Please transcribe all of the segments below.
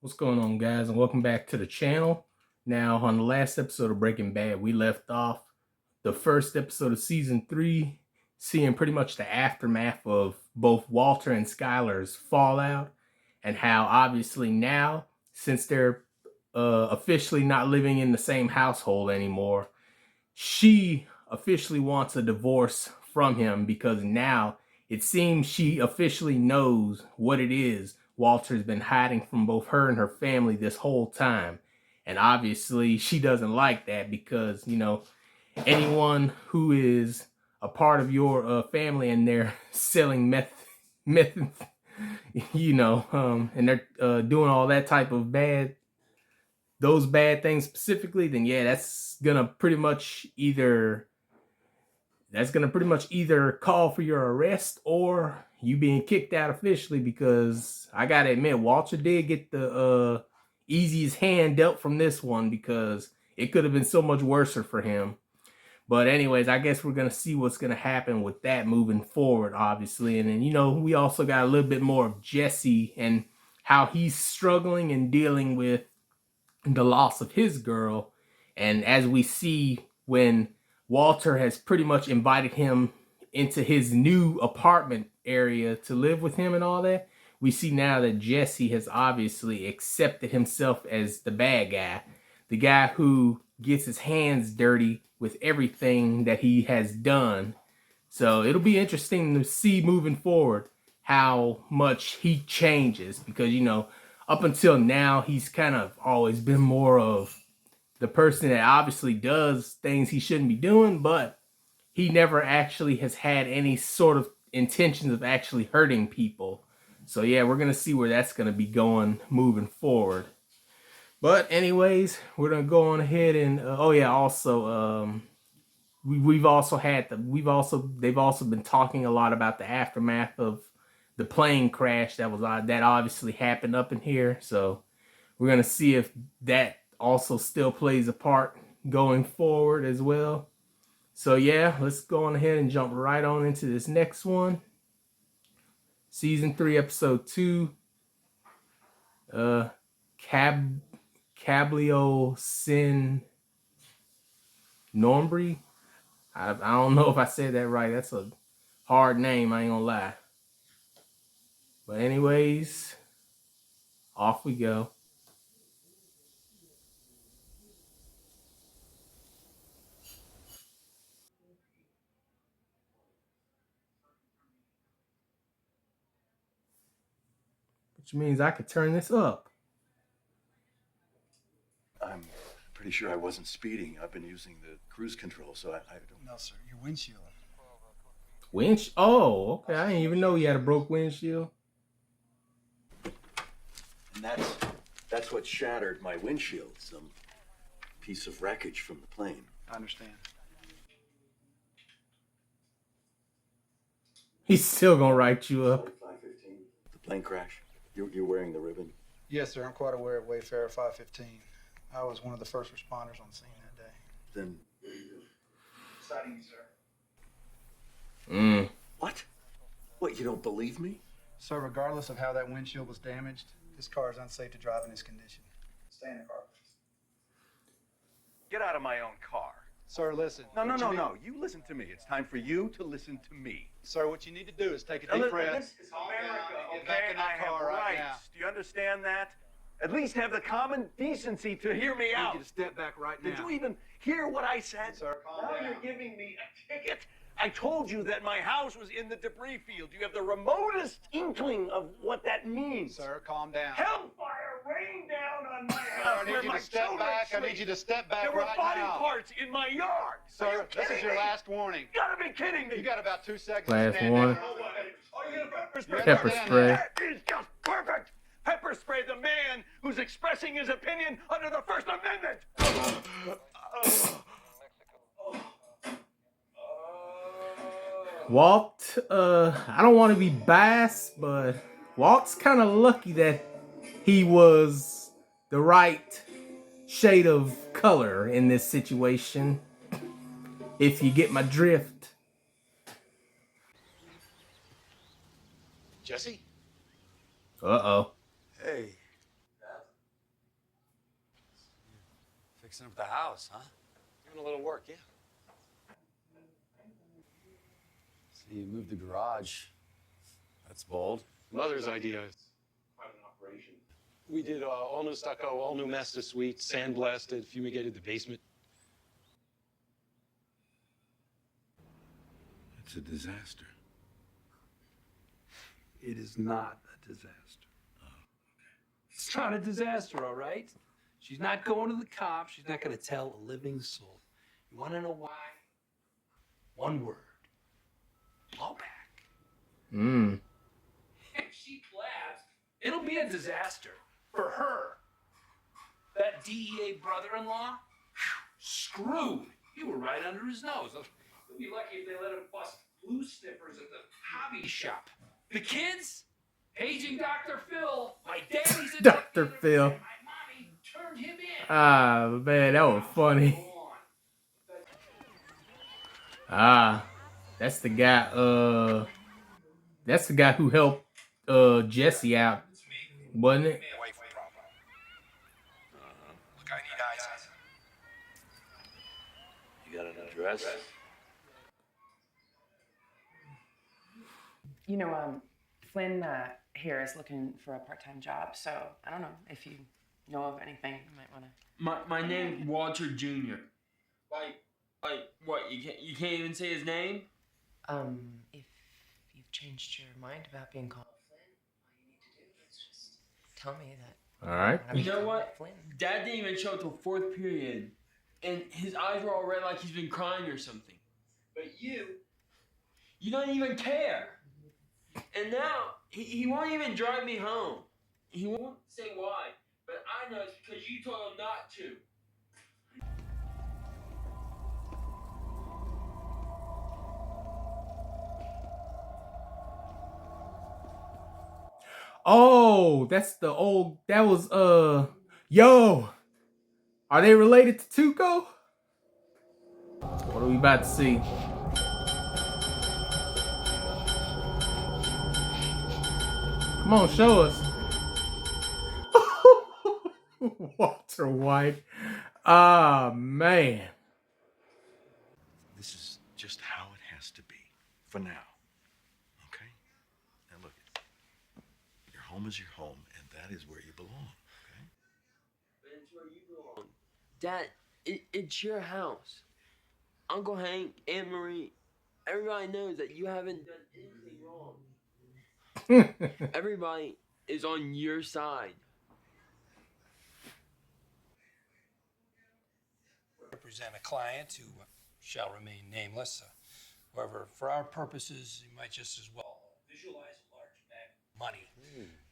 What's going on, guys, and welcome back to the channel. Now, on the last episode of Breaking Bad, we left off the first episode of season 3, seeing pretty much the aftermath of both Walter and Skyler's fallout, and how obviously now, since they're officially not living in the same household anymore, she officially wants a divorce from him because now it seems she officially knows what it is Walter's been hiding from both her and her family this whole time. And obviously she doesn't like that because, you know, anyone who is a part of your family and they're selling meth, you know, and they're doing all that type of those bad things specifically, then yeah, that's gonna pretty much either call for your arrest or you being kicked out officially, because I gotta admit, Walter did get the easiest hand dealt from this one because it could have been so much worse for him. But anyways, I guess we're gonna see what's gonna happen with that moving forward, obviously. And then, you know, we also got a little bit more of Jesse and how he's struggling and dealing with the loss of his girl. And as we see, when Walter has pretty much invited him into his new apartment area to live with him and all that, we see now that Jesse has obviously accepted himself as the bad guy, the guy who gets his hands dirty with everything that he has done. So it'll be interesting to see moving forward how much he changes, because, you know, up until now, he's kind of always been more of the person that obviously does things he shouldn't be doing, but he never actually has had any sort of intentions of actually hurting people. So yeah, we're going to see where that's going to be going moving forward. But anyways, we're going to go on ahead and, oh yeah, also, they've also been talking a lot about the aftermath of the plane crash that obviously happened up in here. So we're going to see if that also still plays a part going forward as well. So yeah, let's go on ahead and jump right on into this next one. Season 3, episode 2. Caballo sin Nombre. I don't know if I said that right. That's a hard name, I ain't gonna lie. But anyways, off we go. Which means I could turn this up. I'm pretty sure I wasn't speeding. I've been using the cruise control, so I don't... No, sir. Your windshield. Oh, okay. I didn't even know you had a broke windshield. And that's what shattered my windshield. Some piece of wreckage from the plane. I understand. He's still gonna write you up. 515. The plane crash. You're wearing the ribbon? Yes, sir. I'm quite aware of Wayfarer 515. I was one of the first responders on scene that day. Then... Citing you, sir. What? What, you don't believe me? Sir, regardless of how that windshield was damaged, this car is unsafe to drive in this condition. Stay in the car, please. Get out of my own car. Sir, listen. No. You listen to me. It's time for you to listen to me. Sir, what you need to do is take a deep breath. This is America, Get okay? back in that I have car right rights. now. Do you understand that? At least have the common decency to hear me I out. need you to step back right now. Did you even hear what I said? Sir, calm now down. you're giving me a ticket. I told you that my house was in the debris field. You have the remotest inkling of what that means. Sir, calm down. Hellfire rained down on my Sir, house. I need where you my to step children back. I sleep. need you to step back There were right body now. parts in my yard. Are you Sir, this is kidding your me? last warning. You gotta be kidding me. You got about 2 seconds Last to stand one. there. Are you gonna pepper spray? Pepper spray. That is just perfect. Pepper spray the man who's expressing his opinion under the First Amendment. Walt, I don't want to be biased, but Walt's kind of lucky that he was the right shade of color in this situation, if you get my drift. Jesse? Uh-oh. Hey. Fixing up the house, huh? Doing a little work, yeah. So you moved the garage. That's bold. Mother's idea is quite an operation. We did all new stucco, all new master suite, sandblasted, fumigated the basement. It's a disaster. It is not a disaster. It's not a disaster, all right? She's not going to the cops. She's not going to tell a living soul. You want to know why? One word. Blowback. If she blabs, it'll be a disaster for her. That DEA brother-in-law, screwed. You were right under his nose. You'll be lucky if they let him bust glue sniffers at the hobby shop. The kids, paging Dr. Phil. My daddy's a Dr. Phil. My mommy turned him in. Ah, man, that was funny. Ah, that's the guy, that's the guy who helped, Jesse out, wasn't it? Look, I need eyes. You got an address? You know, Flynn here is looking for a part-time job, so I don't know if you know of anything you might want to. My name's Walter Jr. Like what? You can't even say his name? If you've changed your mind about being called Flynn, all you need to do is just tell me that. All right. I wanna be You know called what? Flynn. Dad didn't even show up till fourth period, and his eyes were all red like he's been crying or something. But you don't even care. And now he won't even drive me home. He won't say why, but I know it's because you told him not to. Oh, that's the old, that was, yo, are they related to Tuco? What are we about to see? Come on, show us. Walter White. Ah, man. This is just how it has to be for now. Okay? Now look, your home is your home, and that is where you belong. Okay? But it's where you belong. Dad, it's your house. Uncle Hank, Aunt Marie, everybody knows that you haven't done anything wrong. Everybody is on your side. Represent a client who shall remain nameless. However, for our purposes, you might just as well visualize a large bag of money.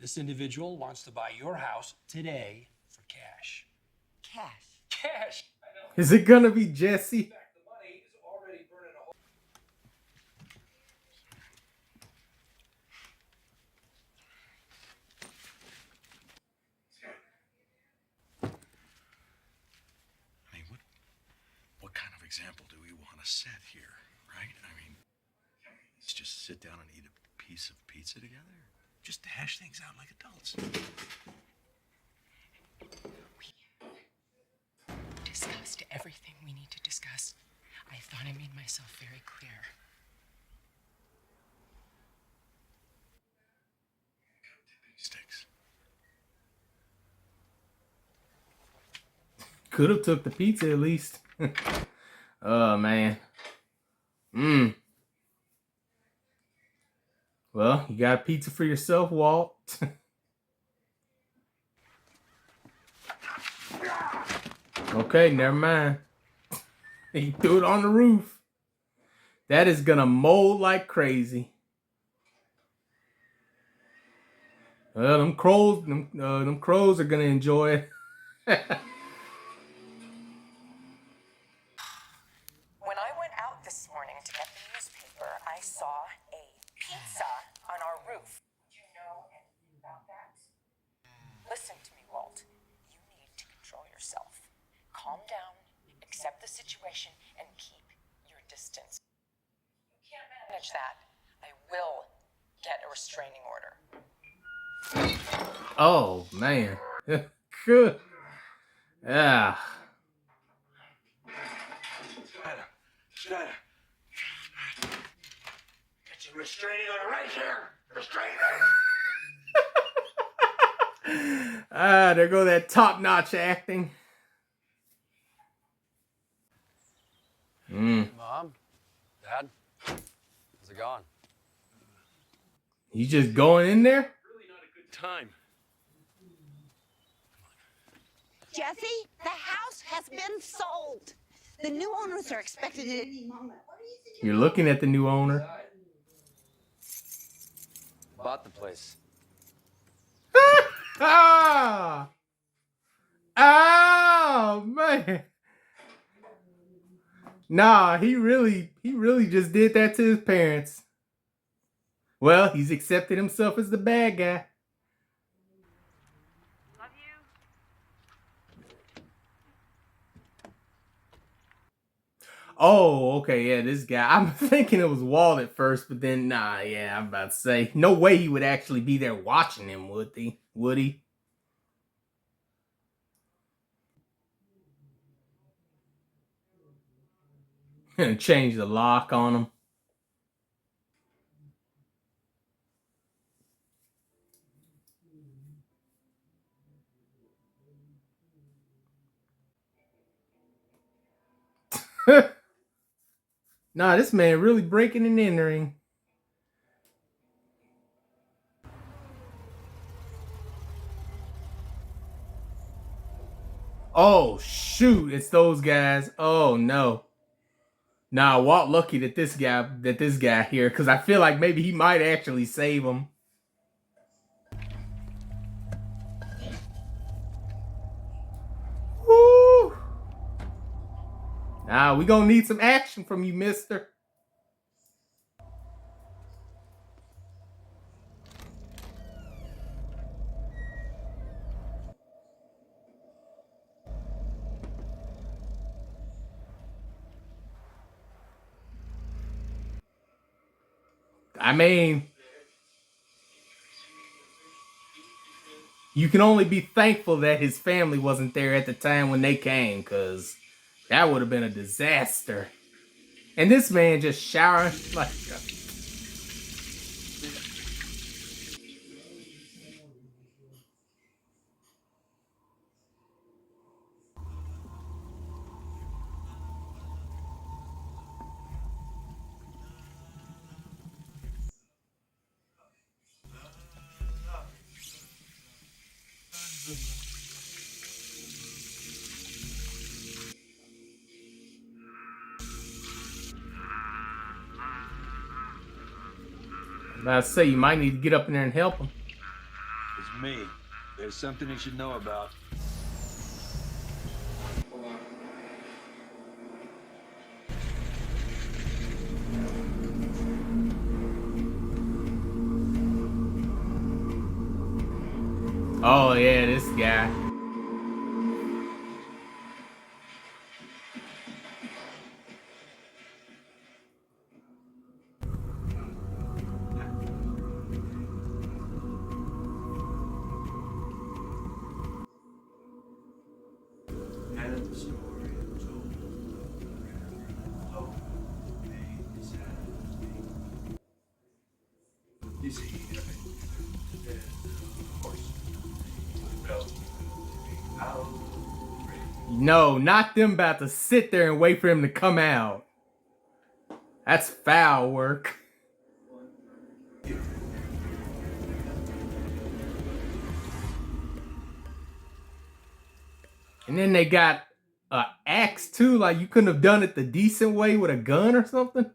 This individual wants to buy your house today for cash. Cash. Cash! I know. Is it gonna be Jesse? In fact, the money is already burning a hole. I mean, what kind of example do we want to set here, right? I mean, let's just sit down and eat a piece of pizza together. Just hash things out like adults. We discussed everything we need to discuss. I thought I made myself very clear. Sticks. Could have took the pizza at least. Oh, man. Well, you got pizza for yourself, Walt. Okay, never mind. He threw it on the roof. That is gonna mold like crazy. Well, them crows are gonna enjoy it. When I went out this morning to get the newspaper, I saw a pizza on our roof. Do you know anything about that? Listen to me, Walt. You need to control yourself. Calm down, accept the situation, and keep your distance. If you can't manage that, I will get a restraining order. Oh, man. Good. Ah. Restraining order right here. Restraining. There go that top-notch acting. Mom? Dad? How's it going? You just going in there? Really not a good time. Jesse, the house has been sold. The new owners are expected at any moment. You're looking at the new owner. Bought the place. Ah! Oh, man. Nah, he really just did that to his parents. Well, he's accepted himself as the bad guy. Love you. Oh, okay, yeah, this guy. I'm thinking it was Walt at first, but then, nah, yeah, I'm about to say. No way he would actually be there watching him, would he? Would he? Gonna change the lock on him. Nah, this man really breaking and entering. Oh, shoot, it's those guys. Oh, no. Nah, Walt lucky that this guy here, because I feel like maybe he might actually save him. Woo! Nah, we gonna need some action from you, mister. I mean, you can only be thankful that his family wasn't there at the time when they came, because that would have been a disaster. And this man just showering like... I say you might need to get up in there and help him. It's me. There's something you should know about. Oh yeah, this guy. And the story told. Oh, you see, of course, felt out. No, not them about to sit there and wait for him to come out. That's foul work. And then they got an axe too. Like you couldn't have done it the decent way with a gun or something.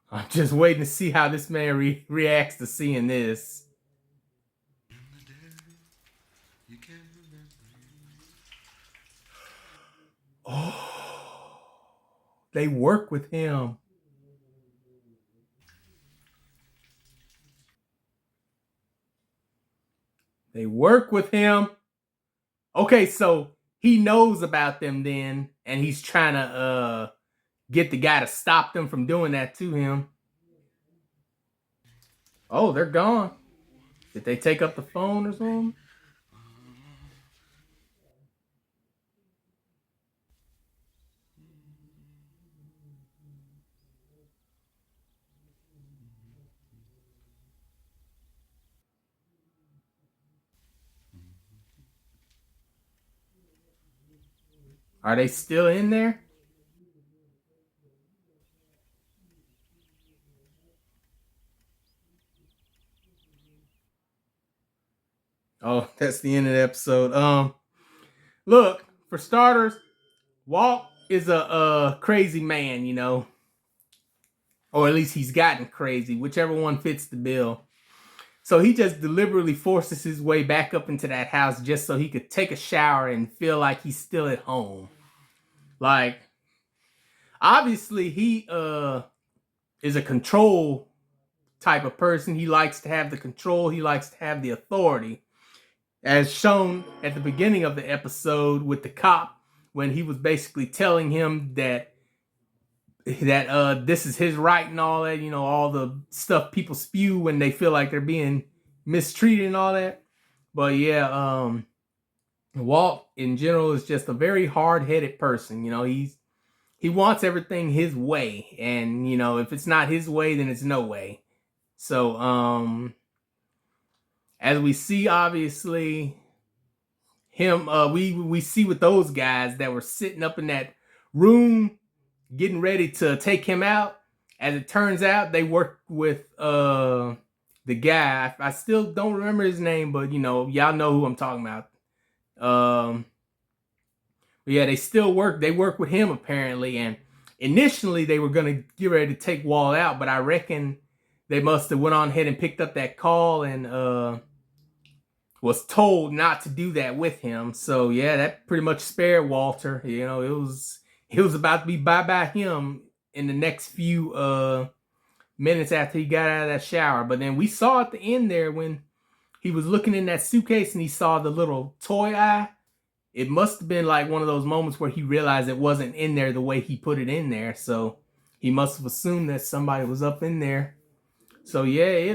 I'm just waiting to see how this man reacts to seeing this. Oh, they work with him. They work with him. Okay, so he knows about them then, and he's trying to get the guy to stop them from doing that to him. Oh, they're gone. Did they take up the phone or something? Are they still in there? Oh, that's the end of the episode. Look, for starters, Walt is a crazy man, you know. Or at least he's gotten crazy, whichever one fits the bill. So he just deliberately forces his way back up into that house just so he could take a shower and feel like he's still at home. Like, obviously he is a control type of person. He likes to have the control. He likes to have the authority. As shown at the beginning of the episode with the cop, when he was basically telling him that this is his right and all that, you know, all the stuff people spew when they feel like they're being mistreated and all that. But yeah, Walt in general is just a very hard-headed person. You know, he wants everything his way, and you know, if it's not his way, then it's no way. So as we see, obviously, him we see with those guys that were sitting up in that room getting ready to take him out. As it turns out, they worked with the guy. I still don't remember his name, but you know, y'all know who I'm talking about. But yeah, they work with him apparently, and initially they were gonna get ready to take Walt out, but I reckon they must have went on ahead and picked up that call and was told not to do that with him. So yeah, that pretty much spared Walter. You know, it was about to be bye-bye him in the next few minutes after he got out of that shower. But then we saw at the end there when he was looking in that suitcase and he saw the little toy eye. It must have been like one of those moments where he realized it wasn't in there the way he put it in there. So he must have assumed that somebody was up in there. So yeah,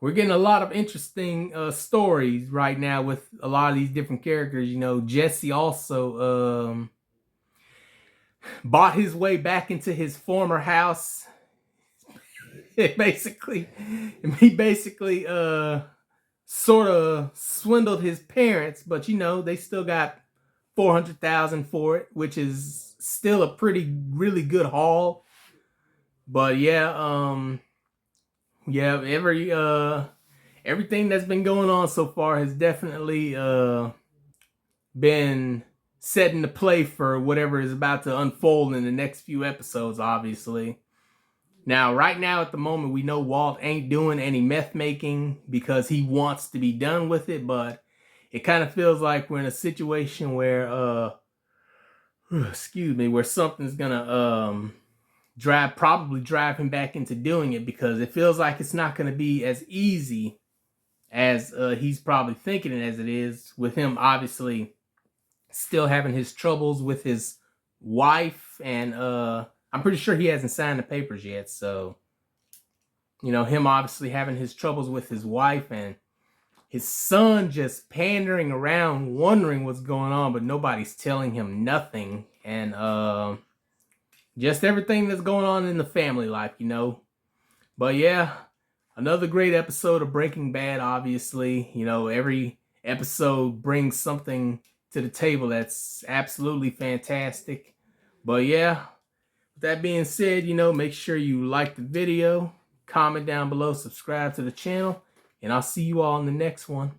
we're getting a lot of interesting stories right now with a lot of these different characters. You know, Jesse also bought his way back into his former house. He basically sort of swindled his parents, but you know, they still got $400,000 for it, which is still a really good haul. But yeah, everything that's been going on so far has definitely been set into play for whatever is about to unfold in the next few episodes, obviously. Now, right now at the moment, we know Walt ain't doing any meth making because he wants to be done with it, but it kind of feels like we're in a situation where where something's gonna probably drive him back into doing it, because it feels like it's not going to be as easy as he's probably thinking it as it is, with him obviously still having his troubles with his wife, and I'm pretty sure he hasn't signed the papers yet. So, you know, him obviously having his troubles with his wife, and his son just pandering around wondering what's going on, but nobody's telling him nothing. And just everything that's going on in the family life, you know. But yeah, another great episode of Breaking Bad, obviously. You know, every episode brings something to the table that's absolutely fantastic. But yeah, with that being said, you know, make sure you like the video, comment down below, subscribe to the channel, and I'll see you all in the next one.